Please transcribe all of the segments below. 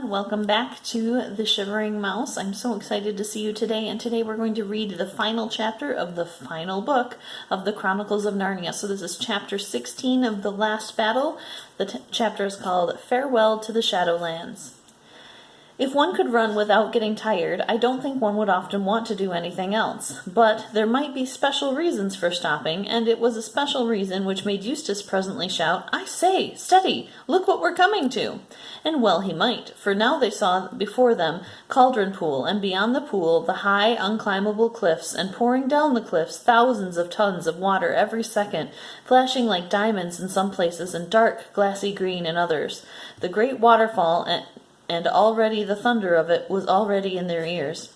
everyone, welcome back to The Shivering Mouse. I'm so excited to see you today, and today we're going to read the final chapter of the final book of the Chronicles of Narnia. So this is chapter 16 of The Last Battle. The chapter is called Farewell to the Shadowlands. If one could run without getting tired, I don't think one would often want to do anything else. But there might be special reasons for stopping, and it was a special reason which made Eustace presently shout, "I say, steady! Look what we're coming to!" And well he might, for now they saw before them Cauldron Pool, and beyond the pool the high, unclimbable cliffs, and pouring down the cliffs thousands of tons of water every second, flashing like diamonds in some places and dark, glassy green in others. The great waterfall and already the thunder of it was already in their ears.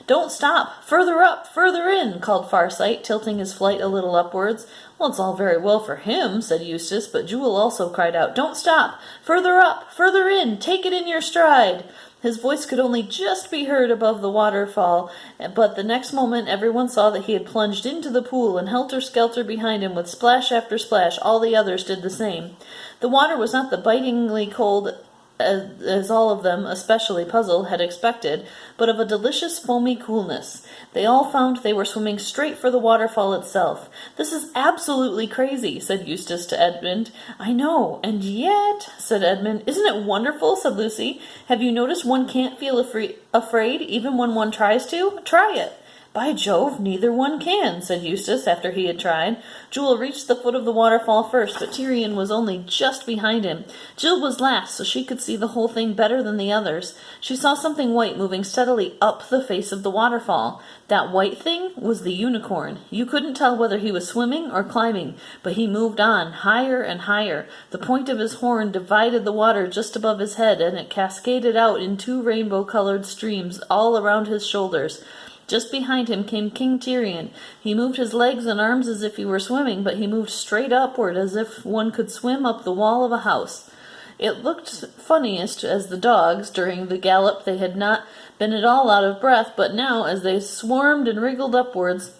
"Don't stop! Further up! Further in!" called Farsight, tilting his flight a little upwards. "Well, it's all very well for him," said Eustace, but Jewel also cried out, "Don't stop! Further up! Further in! Take it in your stride!" His voice could only just be heard above the waterfall, but the next moment everyone saw that he had plunged into the pool, and helter-skelter behind him with splash after splash all the others did the same. The water was not the bitingly cold as all of them, especially Puzzle, had expected, but of a delicious foamy coolness. They all found they were swimming straight for the waterfall itself. "This is absolutely crazy," said Eustace to Edmund. "I know, and yet," said Edmund. "Isn't it wonderful?" said Lucy. "Have you noticed one can't feel afraid even when one tries to? Try it." "By Jove, neither one can," said Eustace after he had tried. Jewel reached the foot of the waterfall first, but Tyrian was only just behind him. Jill was last, so she could see the whole thing better than the others. She saw something white moving steadily up the face of the waterfall. That white thing was the unicorn. You couldn't tell whether he was swimming or climbing, but he moved on, higher and higher. The point of his horn divided the water just above his head, and it cascaded out in two rainbow-colored streams all around his shoulders. Just behind him came King Tyrian. He moved his legs and arms as if he were swimming, but he moved straight upward as if one could swim up the wall of a house. It looked funniest as the dogs, during the gallop they had not been at all out of breath, but now, as they swarmed and wriggled upwards,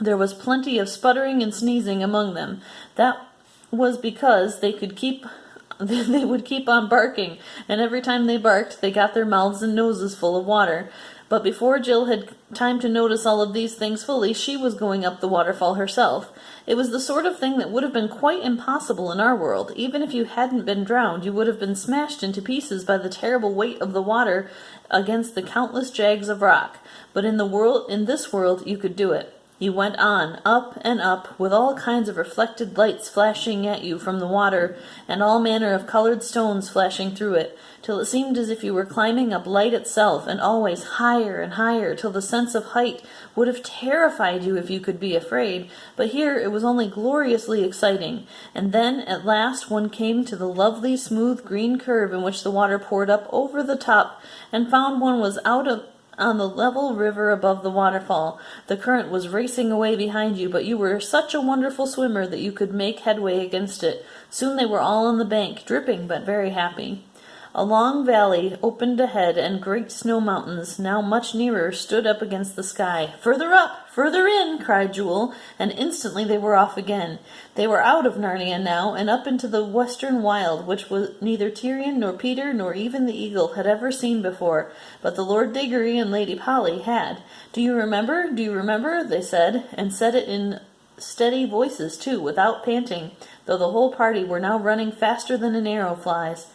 there was plenty of sputtering and sneezing among them. That was because they would keep on barking, and every time they barked they got their mouths and noses full of water. But before Jill had time to notice all of these things fully, she was going up the waterfall herself. It was the sort of thing that would have been quite impossible in our world. Even if you hadn't been drowned, you would have been smashed into pieces by the terrible weight of the water against the countless jags of rock. But in this world, you could do it. You went on, up and up, with all kinds of reflected lights flashing at you from the water, and all manner of colored stones flashing through it, till it seemed as if you were climbing up light itself, and always higher and higher, till the sense of height would have terrified you if you could be afraid. But here it was only gloriously exciting. And then, at last, one came to the lovely, smooth, green curve in which the water poured up over the top, and found one was on the level river above the waterfall. The current was racing away behind you, but you were such a wonderful swimmer that you could make headway against it. Soon they were all on the bank, dripping but very happy. A long valley opened ahead, and great snow mountains, now much nearer, stood up against the sky. "Further up! Further in!" cried Jewel, and instantly they were off again. They were out of Narnia now, and up into the western wild, which was neither Tyrian nor Peter nor even the eagle had ever seen before, but the Lord Diggory and Lady Polly had. "Do you remember? Do you remember?" they said, and said it in steady voices, too, without panting, though the whole party were now running faster than an arrow flies.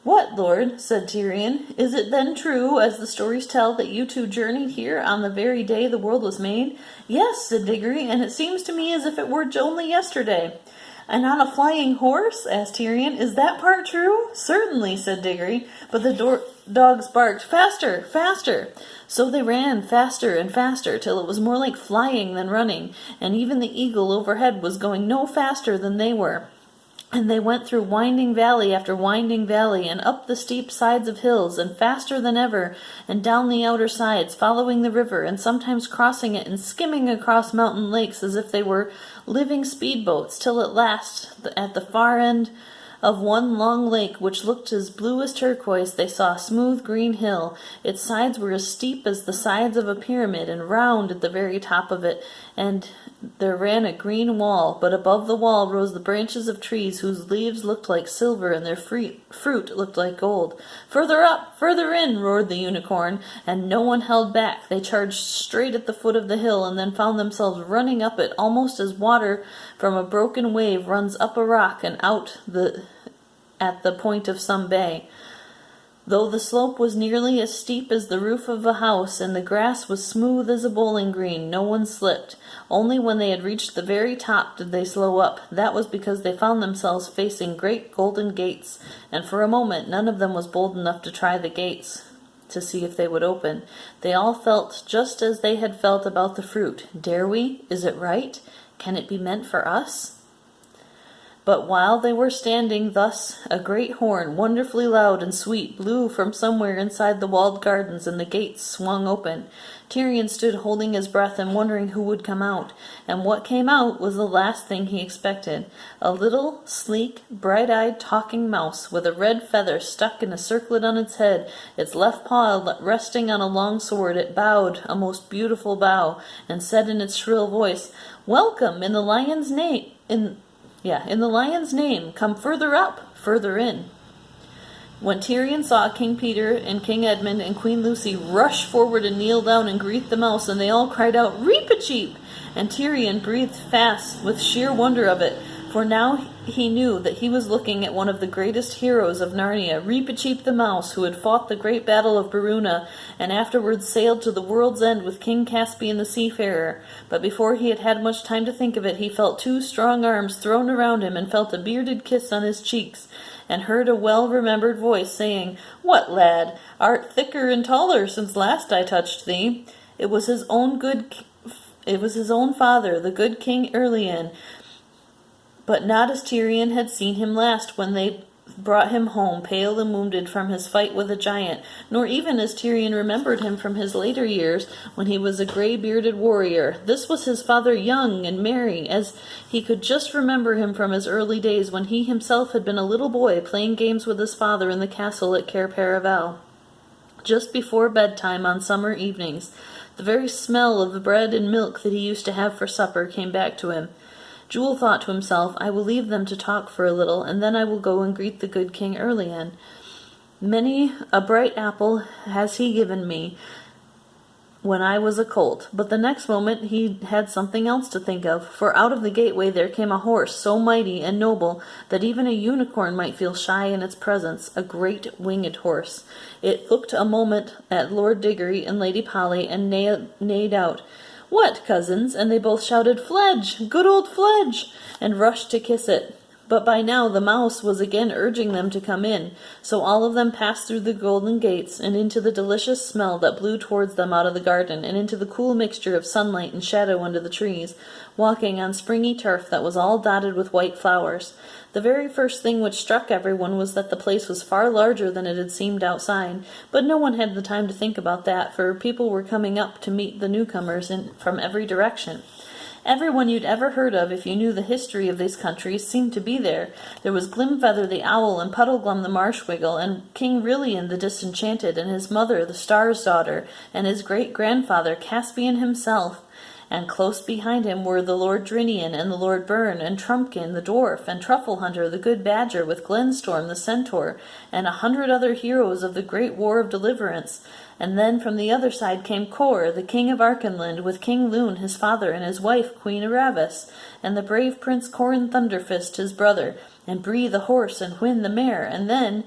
"What, Lord?" said Tyrian. "Is it then true, as the stories tell, that you two journeyed here on the very day the world was made?" "Yes," said Diggory, "and it seems to me as if it were only yesterday." "And on a flying horse?" asked Tyrian. "Is that part true?" "Certainly," said Diggory, but the dogs barked, "Faster! Faster!" So they ran faster and faster, till it was more like flying than running, and even the eagle overhead was going no faster than they were. And they went through winding valley after winding valley, and up the steep sides of hills, and faster than ever, and down the outer sides, following the river, and sometimes crossing it, and skimming across mountain lakes as if they were living speedboats, till at last, at the far end of one long lake which looked as blue as turquoise, they saw a smooth green hill. Its sides were as steep as the sides of a pyramid, and round at the very top of it, and there ran a green wall, but above the wall rose the branches of trees whose leaves looked like silver, and their fruit looked like gold. "Further up! Further in!" roared the unicorn, and no one held back. They charged straight at the foot of the hill, and then found themselves running up it almost as water from a broken wave runs up a rock and out at the point of some bay. Though the slope was nearly as steep as the roof of a house, and the grass was smooth as a bowling green, no one slipped. Only when they had reached the very top did they slow up. That was because they found themselves facing great golden gates, and for a moment none of them was bold enough to try the gates to see if they would open. They all felt just as they had felt about the fruit. Dare we? Is it right? Can it be meant for us? But while they were standing thus, a great horn, wonderfully loud and sweet, blew from somewhere inside the walled gardens, and the gates swung open. Tirian stood holding his breath and wondering who would come out, and what came out was the last thing he expected. A little, sleek, bright-eyed talking mouse, with a red feather stuck in a circlet on its head, its left paw resting on a long sword. It bowed, a most beautiful bow, and said in its shrill voice, "Welcome, in the lion's name, in the lion's name, come further up, further in." When Tirian saw King Peter and King Edmund and Queen Lucy rush forward and kneel down and greet the mouse, and they all cried out, "Reepicheep!" And Tirian breathed fast with sheer wonder of it, for now he knew that he was looking at one of the greatest heroes of Narnia, Reepicheep the mouse, who had fought the great battle of Baruna, and afterwards sailed to the world's end with King Caspian the seafarer. But before he had had much time to think of it, he felt two strong arms thrown around him, and felt a bearded kiss on his cheeks, and heard a well-remembered voice saying, "What, lad, art thicker and taller since last I touched thee?" It was his own father, the good King Urlian, but not as Tirian had seen him last when they brought him home pale and wounded from his fight with a giant, nor even as Tirian remembered him from his later years when he was a grey-bearded warrior. This was his father, young and merry, as he could just remember him from his early days when he himself had been a little boy playing games with his father in the castle at Cair Paravel. Just before bedtime on summer evenings, the very smell of the bread and milk that he used to have for supper came back to him. Jewel thought to himself, "I will leave them to talk for a little, and then I will go and greet the good King Urlian. Many a bright apple has he given me when I was a colt." But the next moment he had something else to think of, for out of the gateway there came a horse so mighty and noble that even a unicorn might feel shy in its presence, a great winged horse. It looked a moment at Lord Diggory and Lady Polly, and neighed out, "What, cousins?" and they both shouted, "Fledge! Good old Fledge!" and rushed to kiss it. But by now the mouse was again urging them to come in, so all of them passed through the golden gates, and into the delicious smell that blew towards them out of the garden, and into the cool mixture of sunlight and shadow under the trees, walking on springy turf that was all dotted with white flowers. The very first thing which struck everyone was that the place was far larger than it had seemed outside, but no one had the time to think about that, for people were coming up to meet the newcomers from every direction. Everyone you'd ever heard of, if you knew the history of these countries, seemed to be there. There was Glimfeather the owl, and Puddleglum the marshwiggle, and King Rilian the disenchanted, and his mother, the Star's daughter, and his great-grandfather, Caspian himself. And close behind him were the Lord Drinian, and the Lord Byrne, and Trumpkin the dwarf, and Trufflehunter the good badger, with Glenstorm the centaur, and 100 other heroes of the great war of deliverance. And then from the other side came Cor, the king of Archenland, with King Lune his father, and his wife Queen Aravis, and the brave Prince Corin Thunderfist his brother, and Bree the horse, and Hwin the mare, and then,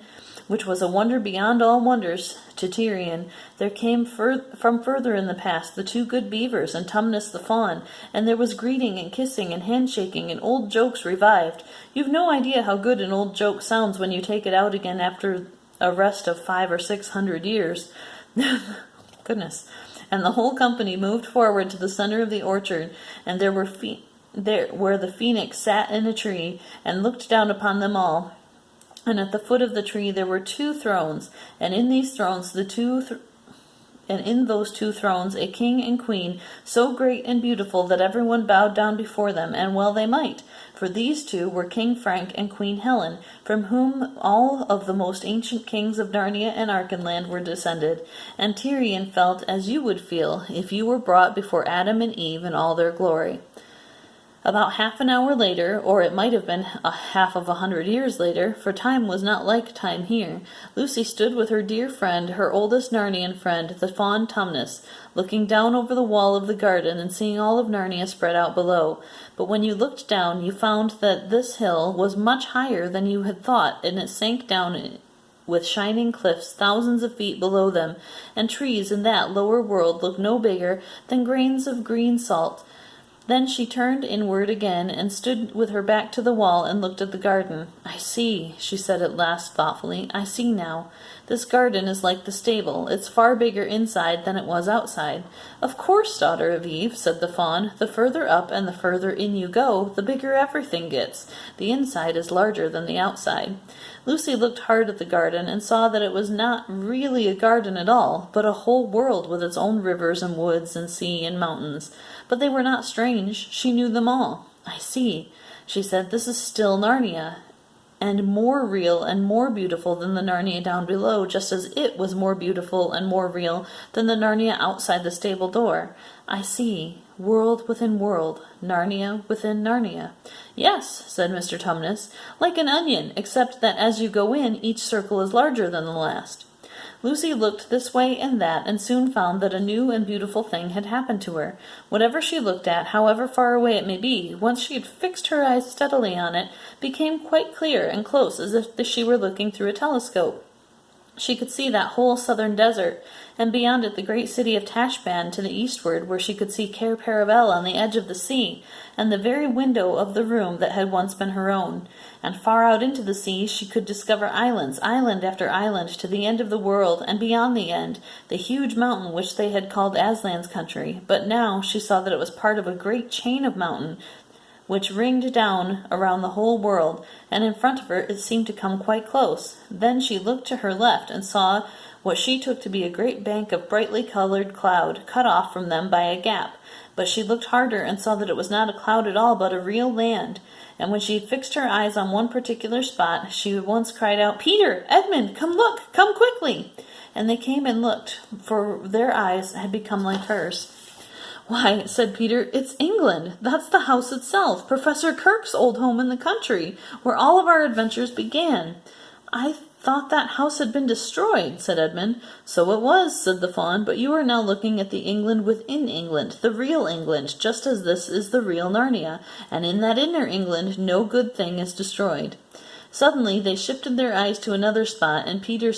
which was a wonder beyond all wonders to Tirian, there came from further in the past the 2 good beavers, and Tumnus the fawn, and there was greeting and kissing and handshaking, and old jokes revived. You've no idea how good an old joke sounds when you take it out again after a rest of 500 or 600 years. Goodness. And the whole company moved forward to the center of the orchard, and there where the phoenix sat in a tree, and looked down upon them all. And at the foot of the tree there were 2 thrones, and in these thrones in those 2 thrones a king and queen, so great and beautiful that everyone bowed down before them, and well they might, for these 2 were King Frank and Queen Helen, from whom all of the most ancient kings of Narnia and Archenland were descended. And Tirian felt as you would feel if you were brought before Adam and Eve in all their glory. About half an hour later, or it might have been a half of 100 years later, for time was not like time here, Lucy stood with her dear friend, her oldest Narnian friend, the Fawn Tumnus, looking down over the wall of the garden and seeing all of Narnia spread out below. But when you looked down, you found that this hill was much higher than you had thought, and it sank down with shining cliffs thousands of feet below them, and trees in that lower world looked no bigger than grains of green salt. Then she turned inward again and stood with her back to the wall and looked at the garden. "I see," she said at last thoughtfully. "I see now. This garden is like the stable. It's far bigger inside than it was outside." "Of course, daughter of Eve," said the fawn. "The further up and the further in you go, the bigger everything gets. The inside is larger than the outside." Lucy looked hard at the garden and saw that it was not really a garden at all, but a whole world with its own rivers and woods and sea and mountains. But they were not strange. She knew them all. "I see," she said. "This is still Narnia, and more real and more beautiful than the Narnia down below, just as it was more beautiful and more real than the Narnia outside the stable door. I see. World within world. Narnia within Narnia." "Yes," said Mr. Tumnus, "like an onion, except that as you go in, each circle is larger than the last." Lucy looked this way and that, and soon found that a new and beautiful thing had happened to her. Whatever she looked at, however far away it may be, once she had fixed her eyes steadily on it, became quite clear and close, as if she were looking through a telescope. She could see that whole southern desert, and beyond it the great city of Tashbaan to the eastward, where she could see Cair Paravel on the edge of the sea, and the very window of the room that had once been her own. And far out into the sea she could discover islands, island after island, to the end of the world, and beyond the end, the huge mountain which they had called Aslan's country. But now she saw that it was part of a great chain of mountain, which ringed down around the whole world, and in front of her it seemed to come quite close. Then she looked to her left and saw what she took to be a great bank of brightly colored cloud, cut off from them by a gap. But she looked harder and saw that it was not a cloud at all, but a real land. And when she had fixed her eyes on one particular spot, she at once cried out, "Peter! Edmund! Come look! Come quickly!" And they came and looked, for their eyes had become like hers. "Why," said Peter, "it's England. That's the house itself, Professor Kirk's old home in the country, where all of our adventures began." "I thought that house had been destroyed," said Edmund. "So it was," said the fawn, "but you are now looking at the England within England, the real England, just as this is the real Narnia, and in that inner England no good thing is destroyed." Suddenly they shifted their eyes to another spot, and Peter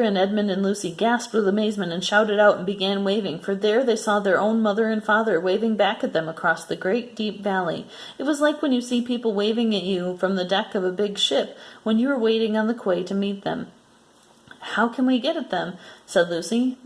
and Edmund and Lucy gasped with amazement and shouted out and began waving, for there they saw their own mother and father waving back at them across the great deep valley. It was like when you see people waving at you from the deck of a big ship when you are waiting on the quay to meet them. "How can we get at them?" said Lucy.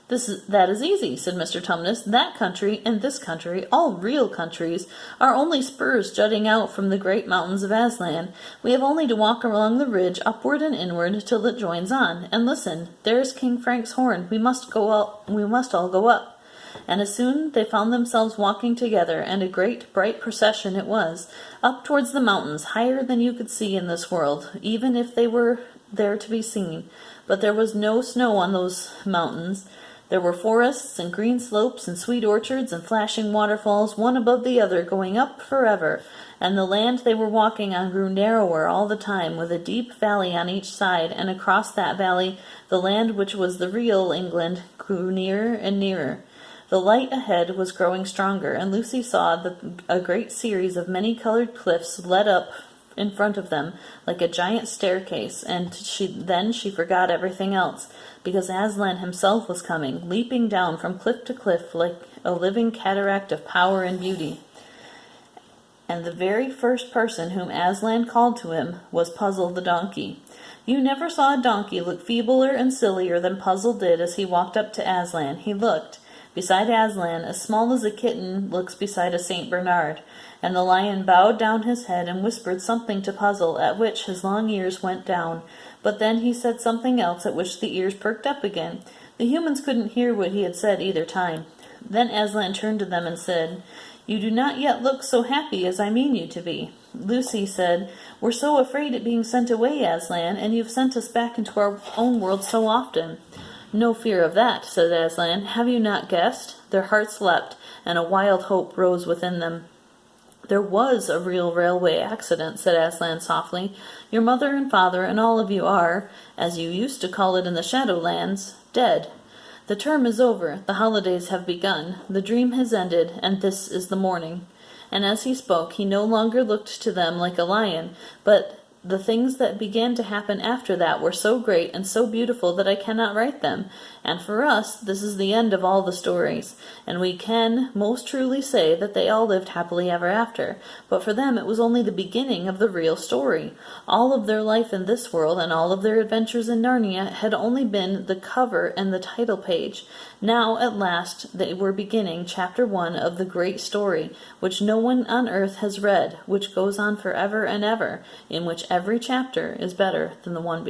"That is easy," said Mr. Tumnus. "That country and this country, all real countries, are only spurs jutting out from the great mountains of Aslan. We have only to walk along the ridge, upward and inward, till it joins on. And listen, there is King Frank's horn. We must all go up." And as soon they found themselves walking together, and a great bright procession it was, up towards the mountains, higher than you could see in this world, even if they were there to be seen. But there was no snow on those mountains. There were forests and green slopes and sweet orchards and flashing waterfalls, one above the other, going up forever. And the land they were walking on grew narrower all the time, with a deep valley on each side, and across that valley the land which was the real England grew nearer and nearer. The light ahead was growing stronger, and Lucy saw a great series of many-colored cliffs led up in front of them, like a giant staircase, and then she forgot everything else, because Aslan himself was coming, leaping down from cliff to cliff like a living cataract of power and beauty. And the very first person whom Aslan called to him was Puzzle the donkey. You never saw a donkey look feebler and sillier than Puzzle did as he walked up to Aslan. He looked, beside Aslan, as small as a kitten looks beside a Saint Bernard, and the lion bowed down his head and whispered something to Puzzle, at which his long ears went down, but then he said something else at which the ears perked up again. The humans couldn't hear what he had said either time. Then Aslan turned to them and said, "You do not yet look so happy as I mean you to be." Lucy said, "We're so afraid at being sent away, Aslan, and you've sent us back into our own world so often." "No fear of that," said Aslan. "Have you not guessed?" Their hearts leapt, and a wild hope rose within them. "There was a real railway accident," said Aslan softly. "Your mother and father and all of you are, as you used to call it in the Shadowlands, dead. The term is over, the holidays have begun, the dream has ended, and this is the morning." And as he spoke, he no longer looked to them like a lion, but the things that began to happen after that were so great and so beautiful that I cannot write them. And for us, this is the end of all the stories, and we can most truly say that they all lived happily ever after. But for them it was only the beginning of the real story. All of their life in this world and all of their adventures in Narnia had only been the cover and the title page. Now, at last, they were beginning chapter 1 of the great story, which no one on earth has read, which goes on forever and ever, in which every chapter is better than the one before.